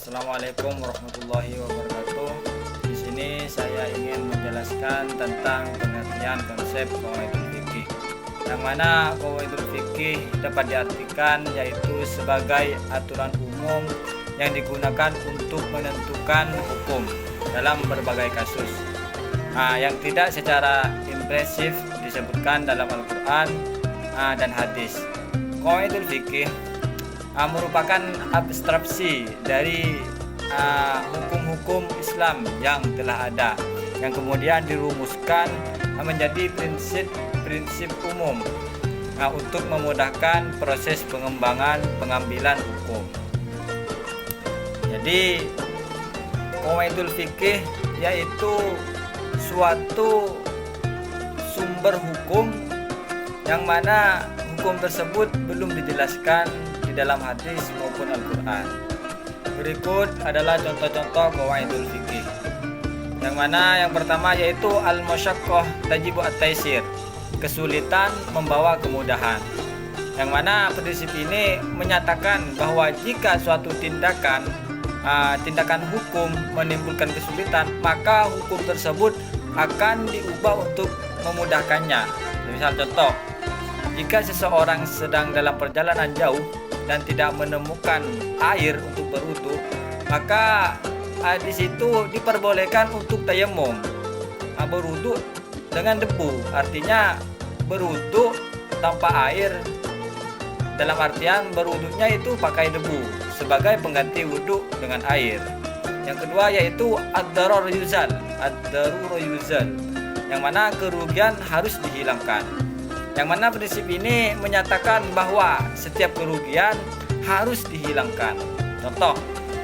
Assalamualaikum warahmatullahi wabarakatuh. Di sini saya ingin menjelaskan tentang pengertian konsep qawaidul fikih. Yang mana qawaidul fikih dapat diartikan yaitu sebagai aturan umum yang digunakan untuk menentukan hukum dalam berbagai kasus. Yang tidak secara impresif disebutkan dalam Al-Quran dan hadis. Qawaidul fikih merupakan abstraksi dari hukum-hukum Islam yang telah ada, yang kemudian dirumuskan menjadi prinsip umum untuk memudahkan proses pengembangan pengambilan hukum. Jadi qawaidul fikih yaitu suatu sumber hukum yang mana hukum tersebut belum dijelaskan dalam hadis maupun Al-Quran. Berikut adalah contoh-contoh qawaidul fikih. Yang mana yang pertama yaitu al-masyaqqah tajibu at-taisir, kesulitan membawa kemudahan. Yang mana prinsip ini menyatakan bahwa jika suatu tindakan hukum menimbulkan kesulitan, maka hukum tersebut akan diubah untuk memudahkannya. Misal contoh, jika seseorang sedang dalam perjalanan jauh dan tidak menemukan air untuk berwudu, maka di situ diperbolehkan untuk tayamum, berwudu dengan debu. Artinya berwudu tanpa air, dalam artian berwudunya itu pakai debu sebagai pengganti wudu dengan air. Yang kedua yaitu ad-darar yuzal, yang mana kerugian harus dihilangkan. Yang mana prinsip ini menyatakan bahwa setiap kerugian harus dihilangkan. Contoh,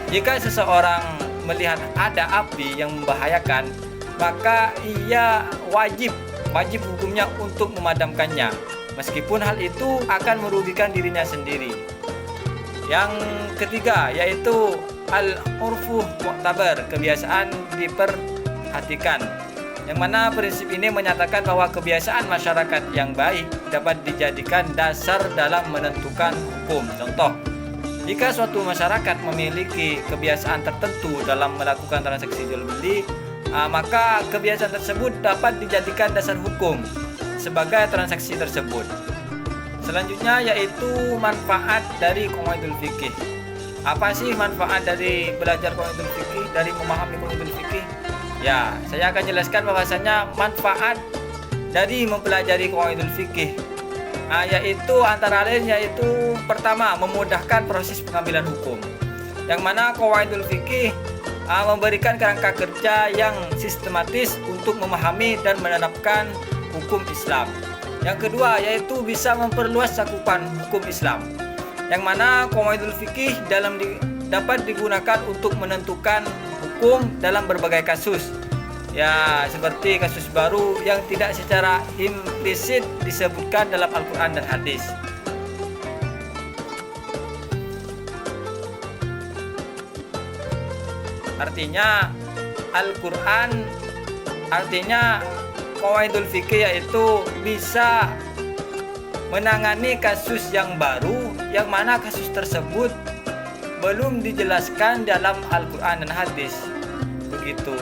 jika seseorang melihat ada api yang membahayakan, maka ia wajib hukumnya untuk memadamkannya, meskipun hal itu akan merugikan dirinya sendiri. Yang ketiga yaitu al-urfu mu'tabar, kebiasaan diperhatikan. Yang mana prinsip ini menyatakan bahwa kebiasaan masyarakat yang baik dapat dijadikan dasar dalam menentukan hukum. Contoh, jika suatu masyarakat memiliki kebiasaan tertentu dalam melakukan transaksi jual beli, maka kebiasaan tersebut dapat dijadikan dasar hukum sebagai transaksi tersebut. Selanjutnya yaitu manfaat dari qawaidul fikih. Apa sih manfaat dari belajar qawaidul fikih, dari memahami qawaidul fikih? Ya, saya akan jelaskan bahwasanya manfaat dari mempelajari qawaidul fikih yaitu antara lain yaitu pertama, memudahkan proses pengambilan hukum. Yang mana qawaidul fikih memberikan kerangka kerja yang sistematis untuk memahami dan menerapkan hukum Islam. Yang kedua yaitu bisa memperluas cakupan hukum Islam. Yang mana qawaidul fikih dapat digunakan untuk menentukan hukum dalam berbagai kasus, ya seperti kasus baru yang tidak secara implisit disebutkan dalam Al-Quran dan hadis. Artinya qawaidul fikih yaitu bisa menangani kasus yang baru, yang mana kasus tersebut belum dijelaskan dalam Al-Quran dan hadis. Begitu.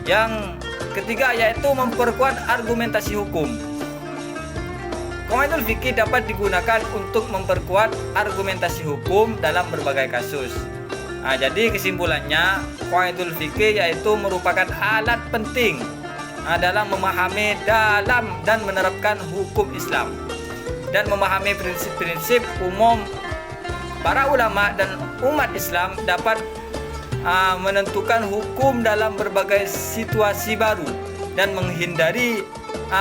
Yang ketiga yaitu memperkuat argumentasi hukum. Qawaidul fikih dapat digunakan untuk memperkuat argumentasi hukum dalam berbagai kasus. Jadi kesimpulannya, qawaidul fikih yaitu merupakan alat penting dalam memahami dan menerapkan hukum Islam dan memahami prinsip-prinsip umum. Para ulama dan umat Islam dapat menentukan hukum dalam berbagai situasi baru dan menghindari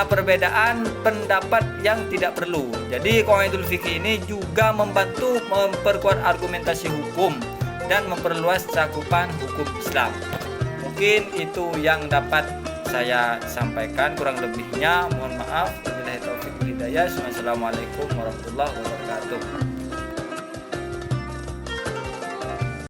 perbedaan pendapat yang tidak perlu. Jadi qawaidul fikih ini juga membantu memperkuat argumentasi hukum dan memperluas cakupan hukum Islam. Mungkin itu yang dapat saya sampaikan, kurang lebihnya mohon maaf. Wabillahi taufiq wal hidayah. Wassalamualaikum warahmatullahi wabarakatuh.